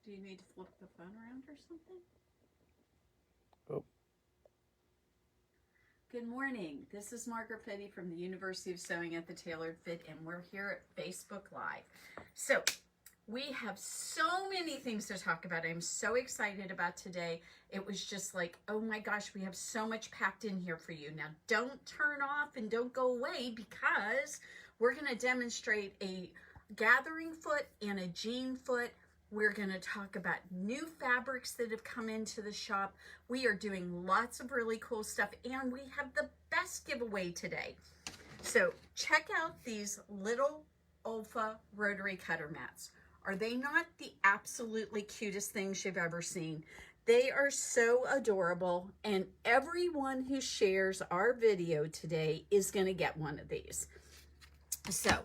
Do you need to flip the phone around or something? Oh. Good morning. This is Margaret Fetty from the University of Sewing at the Tailored Fit, and we're here at Facebook Live. So we have so many things to talk about. I'm so excited about today. It was just like, oh my gosh, we have so much packed in here for you. Now don't turn off and don't go away, because we're going to demonstrate a gathering foot and a jean foot. We're going to talk about new fabrics that have come into the shop. We are doing lots of really cool stuff, and we have the best giveaway today. So check out these little Olfa rotary cutter mats. Are they not the absolutely cutest things you've ever seen? They are so adorable, and everyone who shares our video today is going to get one of these. So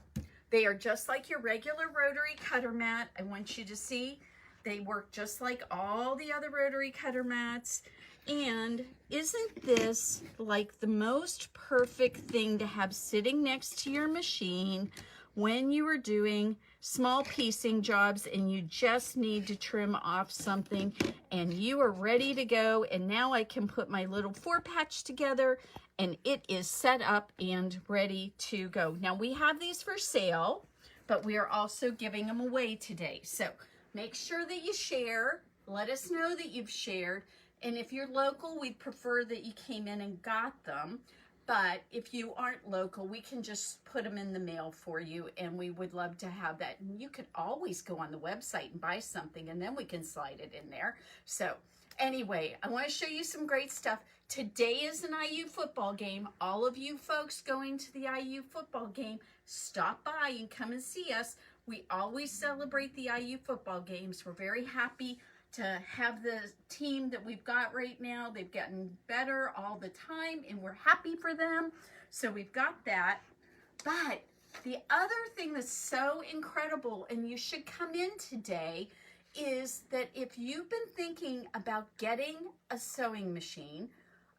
they are just like your regular rotary cutter mat. I want you to see they work just like all the other rotary cutter mats. And isn't this like the most perfect thing to have sitting next to your machine when you are doing small piecing jobs and you just need to trim off something and you are ready to go? And now I can put my little 4-patch together and it is set up and ready to go. Now we have these for sale, but we are also giving them away today. So make sure that you share. Let us know that you've shared. And if you're local, we'd prefer that you came in and got them. But if you aren't local, we can just put them in the mail for you, and we would love to have that. And you could always go on the website and buy something, and then we can slide it in there. So anyway, I want to show you some great stuff. Today is an IU football game. All of you folks going to the IU football game, stop by and come and see us. We always celebrate the IU football games. We're very happy to have the team that we've got right now. They've gotten better all the time, and we're happy for them. So we've got that. But the other thing that's so incredible, and you should come in today, is that if you've been thinking about getting a sewing machine,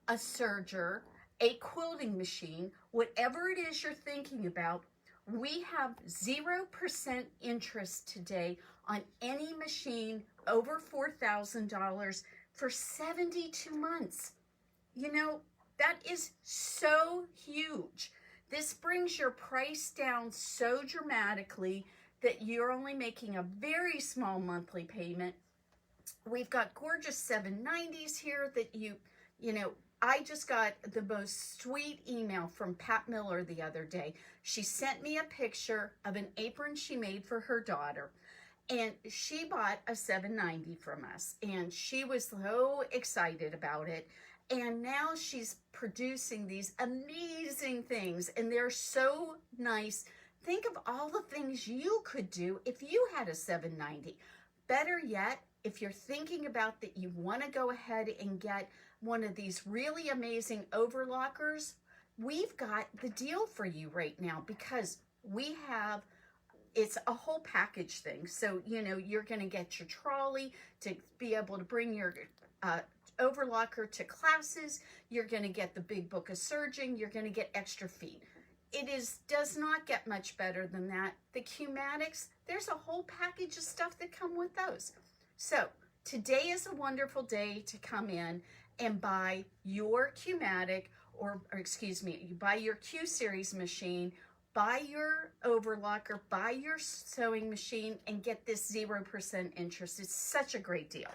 a serger, a quilting machine, whatever it is you're thinking about, we have 0% interest today on any machine over $4,000 for 72 months. You know, that is so huge. This brings your price down so dramatically that you're only making a very small monthly payment. We've got gorgeous 790s here that you know, I just got the most sweet email from Pat Miller the other day. She sent me a picture of an apron she made for her daughter, and she bought a 790 from us, and she was so excited about it. And now she's producing these amazing things, and they're so nice. Think of all the things you could do if you had a 790. Better yet, if you're thinking about that you want to go ahead and get one of these really amazing overlockers, we've got the deal for you right now, because we have, it's a whole package thing. So, you know, you're going to get your trolley to be able to bring your overlocker to classes. You're going to get the big book of serging. You're going to get extra feet. It does not get much better than that. The Qmatics, there's a whole package of stuff that come with those. So today is a wonderful day to come in and buy your Qmatic, or excuse me, you buy your Q series machine, buy your overlocker, buy your sewing machine, and get this 0% interest. It's such a great deal.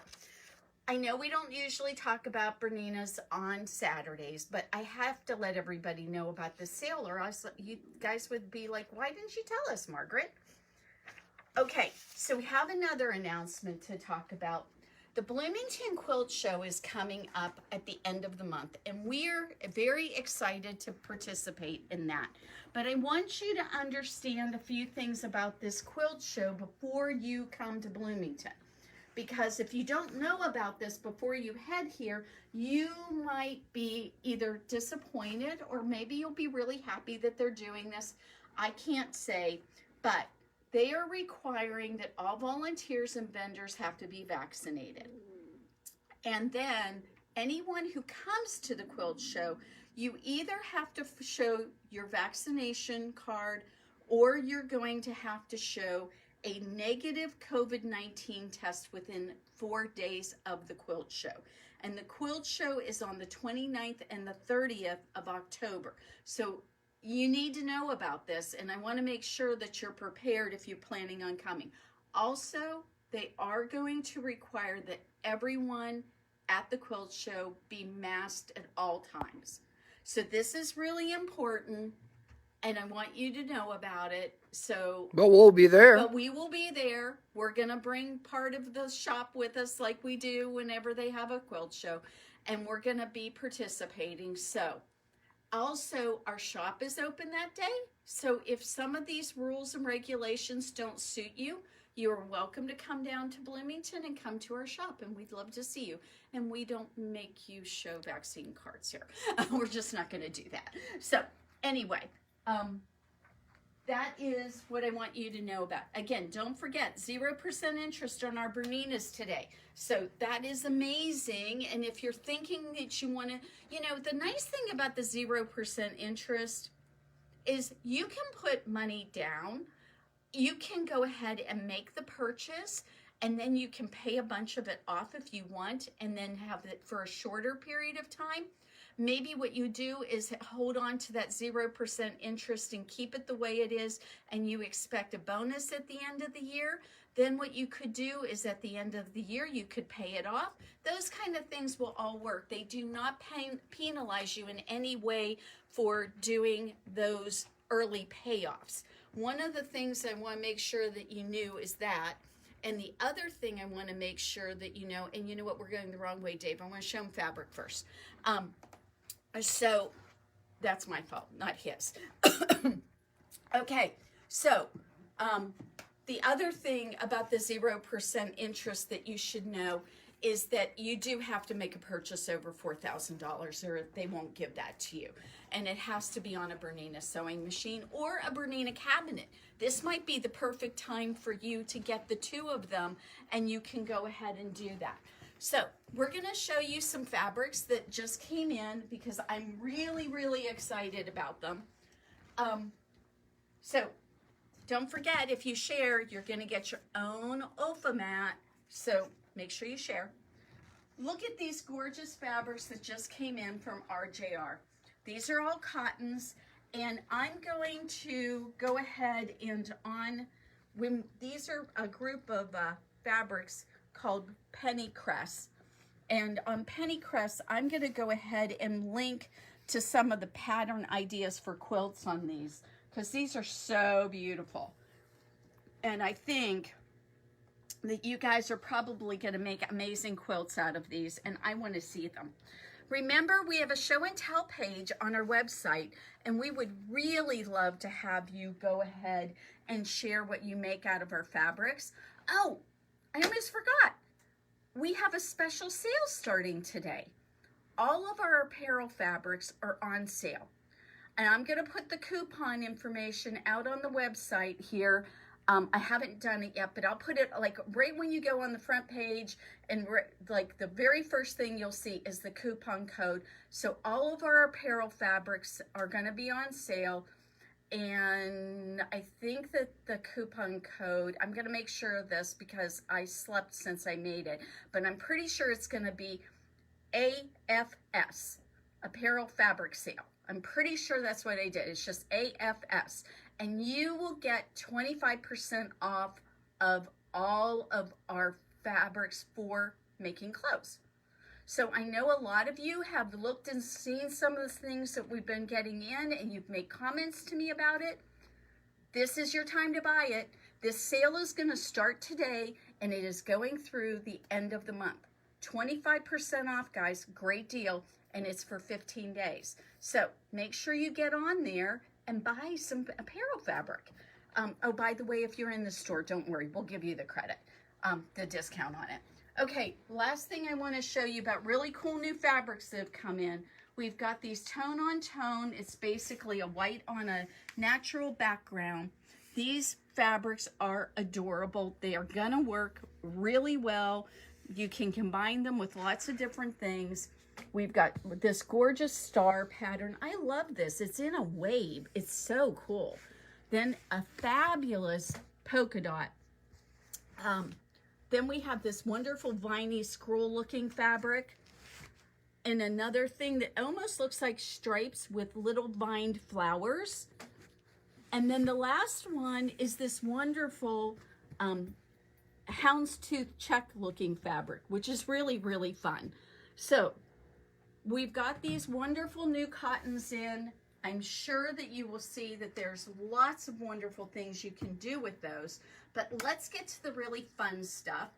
I know we don't usually talk about Berninas on Saturdays, but I have to let everybody know about the sale, or else you guys would be like, why didn't you tell us, Margaret? Okay, so we have another announcement to talk about. The Bloomington Quilt Show is coming up at the end of the month, and we're very excited to participate in that. But I want you to understand a few things about this quilt show before you come to Bloomington. Because if you don't know about this before you head here, you might be either disappointed or maybe you'll be really happy that they're doing this. I can't say, but they are requiring that all volunteers and vendors have to be vaccinated. And then anyone who comes to the quilt show, you either have to show your vaccination card or you're going to have to show a negative COVID-19 test within 4 days of the quilt show. And the quilt show is on the 29th and the 30th of October. So you need to know about this, and I want to make sure that you're prepared if you're planning on coming. Also, they are going to require that everyone at the quilt show be masked at all times. So this is really important, and I want you to know about it. So, But we'll be there. but we will be there. We're going to bring part of the shop with us like we do whenever they have a quilt show, and we're going to be participating. So also, our shop is open that day. So if some of these rules and regulations don't suit you, you are welcome to come down to Bloomington and come to our shop, and we'd love to see you. And we don't make you show vaccine cards here. We're just not going to do that. So anyway, that is what I want you to know about. Again, don't forget, 0% interest on our Berninas today. So that is amazing. And if you're thinking that you want to, you know, the nice thing about the 0% interest is you can put money down. You can go ahead and make the purchase, and then you can pay a bunch of it off if you want, and then have it for a shorter period of time. Maybe what you do is hold on to that 0% interest and keep it the way it is, and you expect a bonus at the end of the year. Then what you could do is at the end of the year, you could pay it off. Those kind of things will all work. They do not penalize you in any way for doing those early payoffs. One of the things I want to make sure that you knew is that. And the other thing I want to make sure that you know, and you know what, we're going the wrong way, Dave. I want to show them fabric first. So that's my fault, not his. Okay, so the other thing about the 0% interest that you should know is that you do have to make a purchase over $4,000 or they won't give that to you. And it has to be on a Bernina sewing machine or a Bernina cabinet. This might be the perfect time for you to get the two of them, and you can go ahead and do that. So we're going to show you some fabrics that just came in because I'm really, really excited about them. So don't forget, if you share, you're going to get your own OFA mat. So make sure you share. Look at these gorgeous fabrics that just came in from RJR. These are all cottons, and I'm going to go ahead and these are a group of fabrics called Penny Cress. And on Penny Cress, I'm going to go ahead and link to some of the pattern ideas for quilts on these, because these are so beautiful. And I think that you guys are probably going to make amazing quilts out of these, and I want to see them. Remember, we have a show and tell page on our website, and we would really love to have you go ahead and share what you make out of our fabrics. Oh, I almost forgot. We have a special sale starting today. All of our apparel fabrics are on sale. And I'm going to put the coupon information out on the website here. I haven't done it yet, but I'll put it like right when you go on the front page, and like the very first thing you'll see is the coupon code. So all of our apparel fabrics are going to be on sale. And I think that the coupon code, I'm going to make sure of this because I slept since I made it, but I'm pretty sure it's going to be AFS, Apparel Fabric Sale. I'm pretty sure that's what I did. It's just AFS. And you will get 25% off of all of our fabrics for making clothes. So I know a lot of you have looked and seen some of the things that we've been getting in, and you've made comments to me about it. This is your time to buy it. This sale is going to start today, and it is going through the end of the month. 25% off, guys. Great deal, and it's for 15 days. So make sure you get on there and buy some apparel fabric. Oh, by the way, if you're in the store, don't worry. We'll give you the credit, the discount on it. Okay, last thing I want to show you about really cool new fabrics that have come in. We've got these tone on tone. It's basically a white on a natural background. These fabrics are adorable. They are gonna work really well. You can combine them with lots of different things. We've got this gorgeous star pattern. I love this. It's in a wave. It's so cool. Then a fabulous polka dot Then we have this wonderful viney scroll looking fabric. And another thing that almost looks like stripes with little vined flowers. And then the last one is this wonderful houndstooth check looking fabric, which is really, really fun. So we've got these wonderful new cottons in. I'm sure that you will see that there's lots of wonderful things you can do with those, but let's get to the really fun stuff.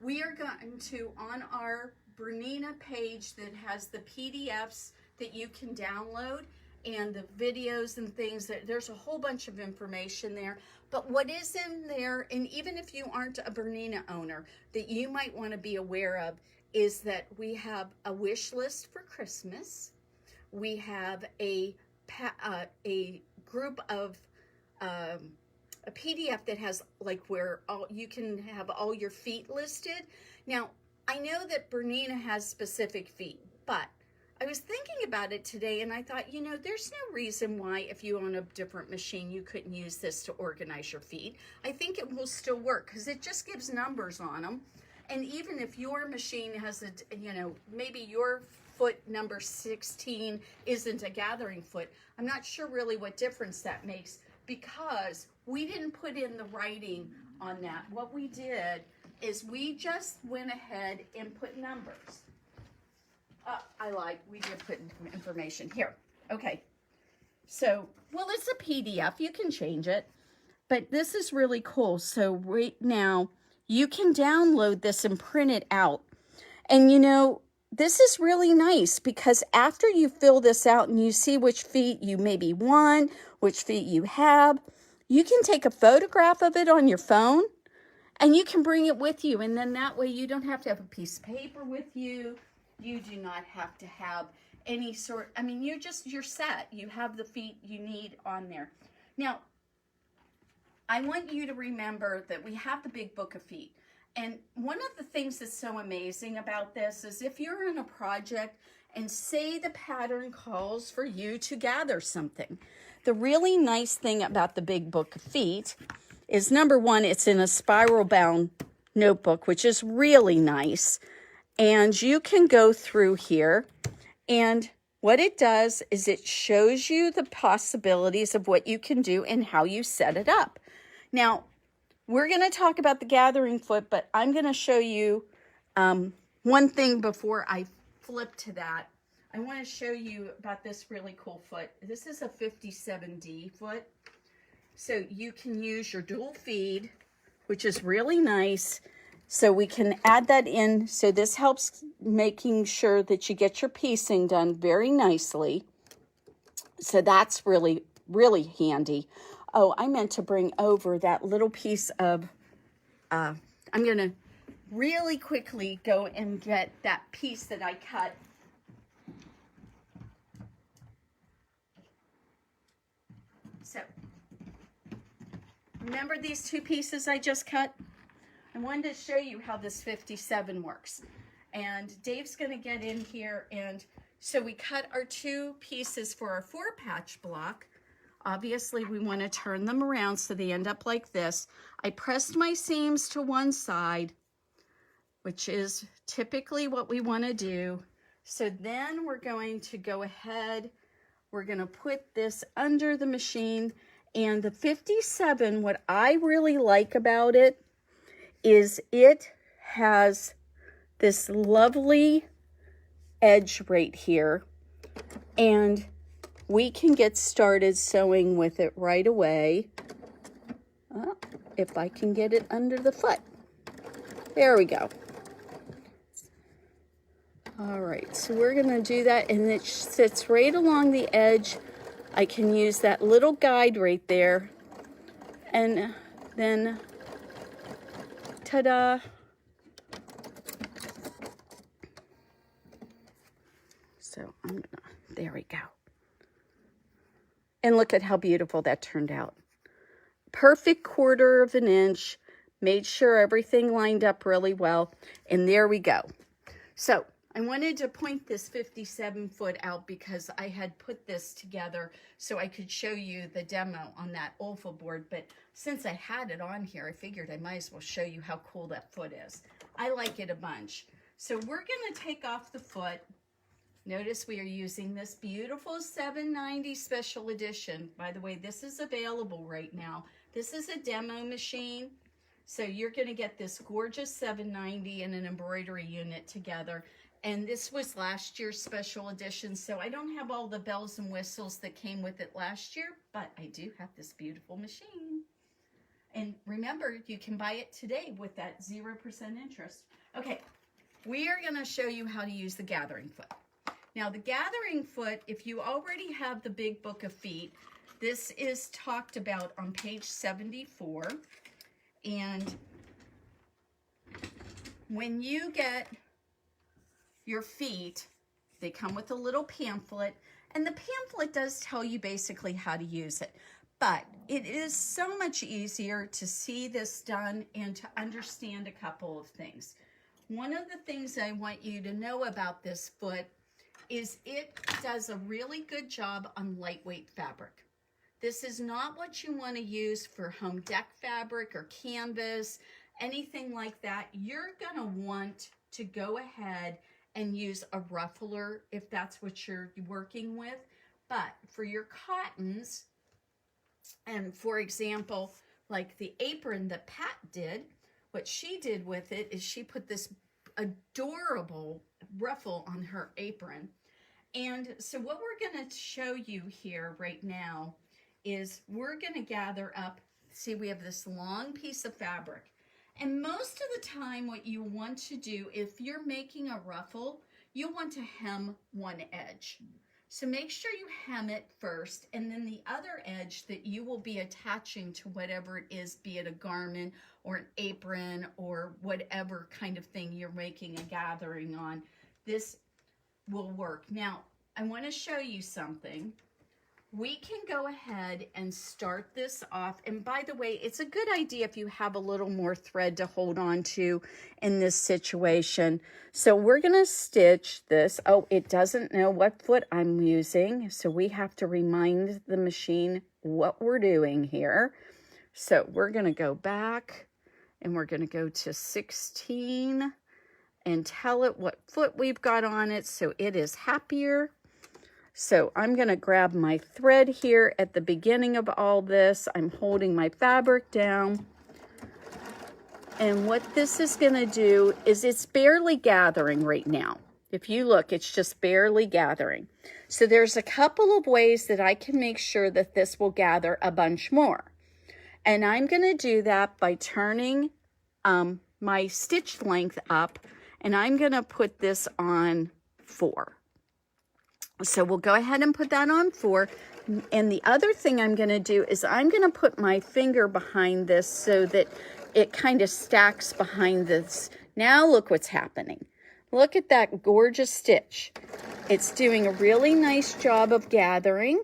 We are going to, on our Bernina page that has the PDFs that you can download and the videos and things, that there's a whole bunch of information there. But what is in there, and even if you aren't a Bernina owner, that you might want to be aware of, is that we have a wish list for Christmas. We have a group of a PDF that has like where you can have all your feet listed. Now, I know that Bernina has specific feet, but I was thinking about it today and I thought, you know, there's no reason why if you own a different machine, you couldn't use this to organize your feet. I think it will still work because it just gives numbers on them. And even if your machine has a, you know, maybe your foot number 16 isn't a gathering foot, I'm not sure really what difference that makes because we didn't put in the writing on that. What we did is we just went ahead and put numbers. We did put information here. Okay. So, well, it's a PDF. You can change it. But this is really cool. So right now, you can download this and print it out. And you know, this is really nice because after you fill this out and you see which feet you maybe want, which feet you have, you can take a photograph of it on your phone and you can bring it with you. And then that way you don't have to have a piece of paper with you. You do not have to have any sort, I mean, you're set. You have the feet you need on there. Now, I want you to remember that we have the big book of feet. And one of the things that's so amazing about this is if you're in a project and say the pattern calls for you to gather something, the really nice thing about the big book of feet is number one, it's in a spiral bound notebook, which is really nice. And you can go through here and what it does is it shows you the possibilities of what you can do and how you set it up. Now, we're going to talk about the gathering foot, but I'm going to show you one thing before I flip to that. I want to show you about this really cool foot. This is a 57D foot. So you can use your dual feed, which is really nice. So we can add that in. So this helps making sure that you get your piecing done very nicely. So that's really, really handy. Oh, I meant to bring over that little piece of, I'm going to really quickly go and get that piece that I cut. So, remember these two pieces I just cut? I wanted to show you how this 57 works. And Dave's going to get in here. And so we cut our two pieces for our 4-patch block. Obviously, we want to turn them around so they end up like this. I pressed my seams to one side, which is typically what we want to do. So then we're going to go ahead. We're going to put this under the machine. And the 57, what I really like about it is it has this lovely edge right here. And we can get started sewing with it right away. If I can get it under the foot. There we go. All right, so we're going to do that, and it sits right along the edge. I can use that little guide right there. And then, ta-da. So there we go. And look at how beautiful that turned out. Perfect 1/4 of an inch. Made sure everything lined up really well. And there we go. So I wanted to point this 57 foot out because I had put this together so I could show you the demo on that OLFA board, but since I had it on here, I figured I might as well show you how cool that foot is. I like it a bunch. So we're gonna take off the foot. Notice we are using this beautiful 790 special edition. By the way, this is available right now. This is a demo machine. So you're gonna get this gorgeous 790 and an embroidery unit together. And this was last year's special edition, so I don't have all the bells and whistles that came with it last year, but I do have this beautiful machine. And remember, you can buy it today with that 0% interest. Okay, we are gonna show you how to use the gathering foot. Now the gathering foot, if you already have the big book of feet, this is talked about on page 74. And when you get your feet, they come with a little pamphlet, and the pamphlet does tell you basically how to use it. But it is so much easier to see this done and to understand a couple of things. One of the things I want you to know about this foot is it does a really good job on lightweight fabric. This is not what you want to use for home deck fabric or canvas, anything like that. You're going to want to go ahead and use a ruffler if that's what you're working with. But for your cottons, and for example, like the apron that Pat did, what she did with it is she put this adorable ruffle on her apron. And so what we're going to show you here right now is we're going to gather up, see, we have this long piece of fabric. And most of the time what you want to do, if you're making a ruffle, you'll want to hem one edge. So make sure you hem it first, and then the other edge that you will be attaching to whatever it is, be it a garment or an apron or whatever kind of thing you're making a gathering on, this will work. Now, I want to show you something. We can go ahead and start this off. And by the way, it's a good idea if you have a little more thread to hold on to in this situation. So we're going to stitch this. Oh, it doesn't know what foot I'm using. So we have to remind the machine what we're doing here. So we're going to go back and we're going to go to 16 and tell it what foot we've got on it so it is happier. So I'm going to grab my thread here at the beginning of all this. I'm holding my fabric down. And what this is going to do is it's barely gathering right now. If you look, it's just barely gathering. So there's a couple of ways that I can make sure that this will gather a bunch more. And I'm going to do that by turning my stitch length up, and I'm going to put this on 4. So we'll go ahead and put that on 4. And the other thing I'm going to do is I'm going to put my finger behind this so that it kind of stacks behind this. Now look what's happening. Look at that gorgeous stitch. It's doing a really nice job of gathering.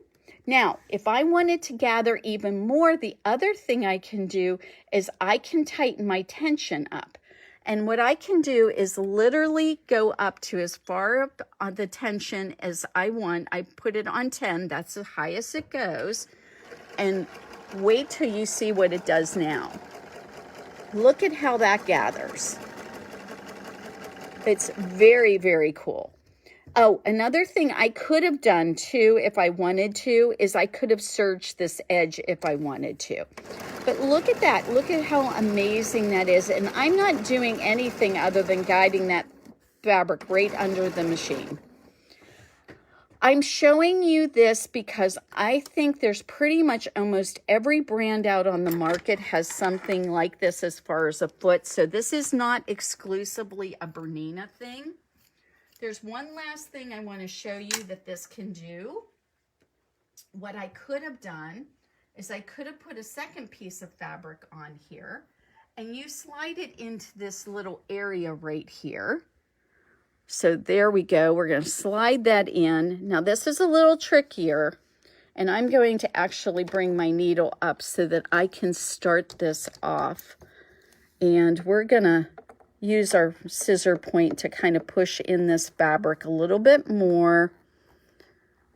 Now, if I wanted to gather even more, the other thing I can do is I can tighten my tension up. And what I can do is literally go up to as far up on the tension as I want. I put it on 10. That's the highest it goes. And wait till you see what it does now. Look at how that gathers. It's very, very cool. Oh, another thing I could have done too, if I wanted to, is I could have serged this edge if I wanted to. But look at that. Look at how amazing that is. And I'm not doing anything other than guiding that fabric right under the machine. I'm showing you this because I think there's pretty much almost every brand out on the market has something like this as far as a foot. So this is not exclusively a Bernina thing. There's one last thing I want to show you that this can do. What I could have done is I could have put a second piece of fabric on here, and you slide it into this little area right here. So there we go. We're going to slide that in. Now this is a little trickier, and I'm going to actually bring my needle up so that I can start this off. And we're going to use our scissor point to kind of push in this fabric a little bit more.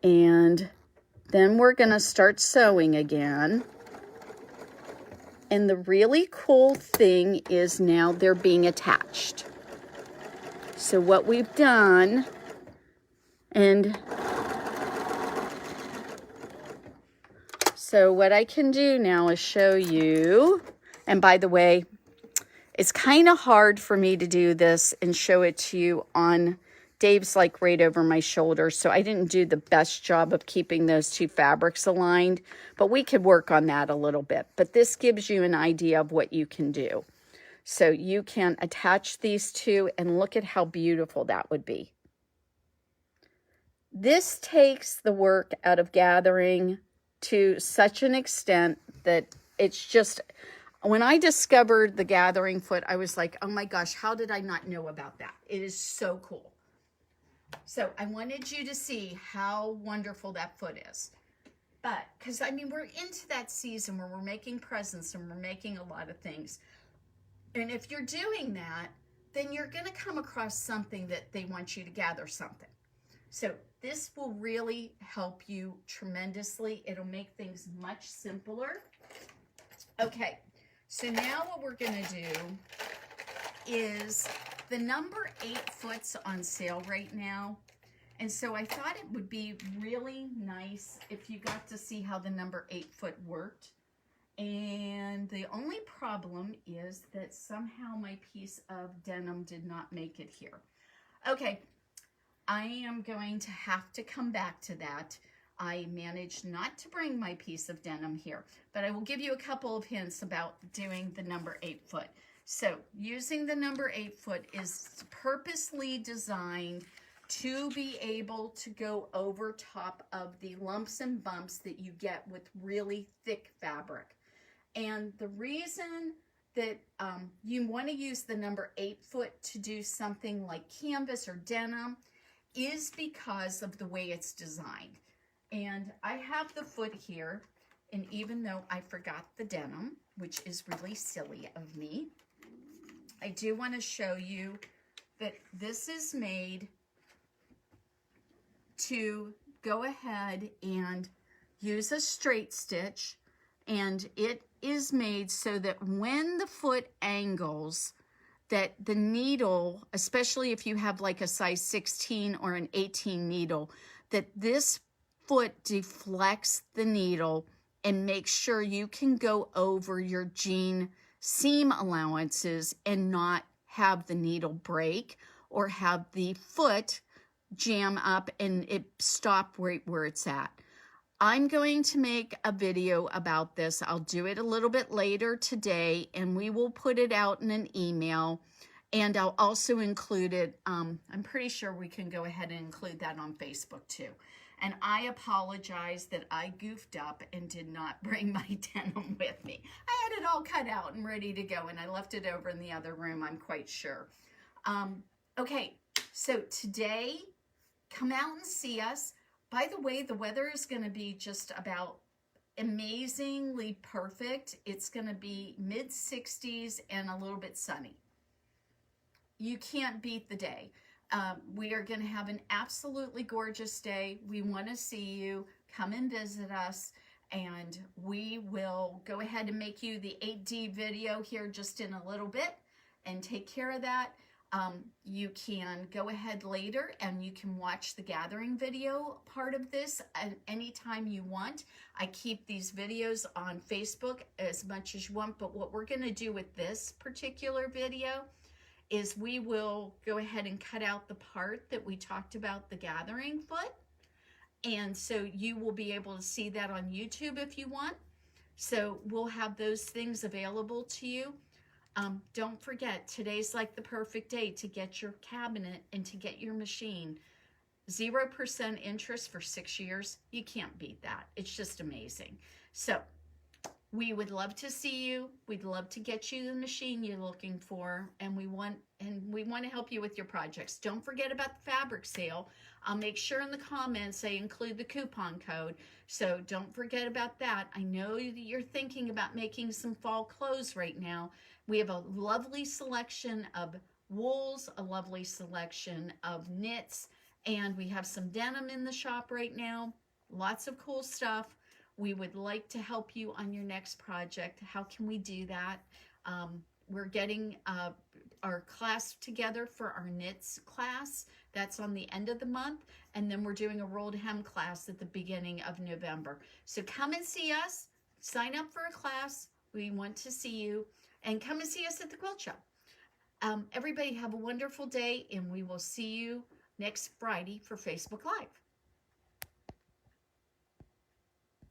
And then we're going to start sewing again. And the really cool thing is now they're being attached. So what we've done, and so what I can do now is show you, and by the way, it's kind of hard for me to do this and show it to you on, Dave's like right over my shoulder, so I didn't do the best job of keeping those two fabrics aligned, but we could work on that a little bit. But this gives you an idea of what you can do. So you can attach these two and look at how beautiful that would be. This takes the work out of gathering to such an extent that it's just, when I discovered the gathering foot, I was like, oh my gosh, how did I not know about that? It is so cool. So I wanted you to see how wonderful that foot is. But, because I mean, we're into that season where we're making presents and we're making a lot of things. And if you're doing that, then you're going to come across something that they want you to gather something. So this will really help you tremendously. It'll make things much simpler. Okay, so now what we're going to do is the number 8 foot's on sale right now. And so I thought it would be really nice if you got to see how the number 8 foot worked. And the only problem is that somehow my piece of denim did not make it here. Okay, I am going to have to come back to that. I managed not to bring my piece of denim here, but I will give you a couple of hints about doing the number 8 foot. So using the number 8 foot is purposely designed to be able to go over top of the lumps and bumps that you get with really thick fabric. And the reason that you want to use the number 8 foot to do something like canvas or denim is because of the way it's designed. And I have the foot here, and even though I forgot the denim, which is really silly of me, I do want to show you that this is made to go ahead and use a straight stitch, and it is made so that when the foot angles, that the needle, especially if you have like a size 16 or an 18 needle, that this foot deflects the needle and makes sure you can go over your jean seam allowances and not have the needle break or have the foot jam up and it stop right where it's at. I'm going to make a video about this. I'll do it a little bit later today, and we will put it out in an email, and I'll also include it. I'm pretty sure we can go ahead and include that on Facebook too. And I apologize that I goofed up and did not bring my denim with me. I had it all cut out and ready to go, and I left it over in the other room, I'm quite sure. Okay, so today, come out and see us. By the way, the weather is going to be just about amazingly perfect. It's going to be mid-60s and a little bit sunny. You can't beat the day. We are going to have an absolutely gorgeous day. We want to see you. Come and visit us, and we will go ahead and make you the 8D video here just in a little bit and take care of that. You can go ahead later and you can watch the gathering video part of this at any time you want. I keep these videos on Facebook as much as you want, but what we're going to do with this particular video is we will go ahead and cut out the part that we talked about the gathering foot. And so you will be able to see that on YouTube if you want. So we'll have those things available to you. Don't forget, today's like the perfect day to get your cabinet and to get your machine. 0% interest for 6 years. You can't beat that. It's just amazing. So we would love to see you. We'd love to get you the machine you're looking for, and we want to help you with your projects. Don't forget about the fabric sale. I'll make sure in the comments I include the coupon code, so don't forget about that. I know that you're thinking about making some fall clothes right now. We have a lovely selection of wools, a lovely selection of knits, and we have some denim in the shop right now. Lots of cool stuff. We would like to help you on your next project. How can we do that? We're getting our class together for our knits class. That's on the end of the month. And then we're doing a rolled hem class at the beginning of November. So come and see us. Sign up for a class. We want to see you. And come and see us at the Quilt Show. Everybody have a wonderful day, and we will see you next Friday for Facebook Live.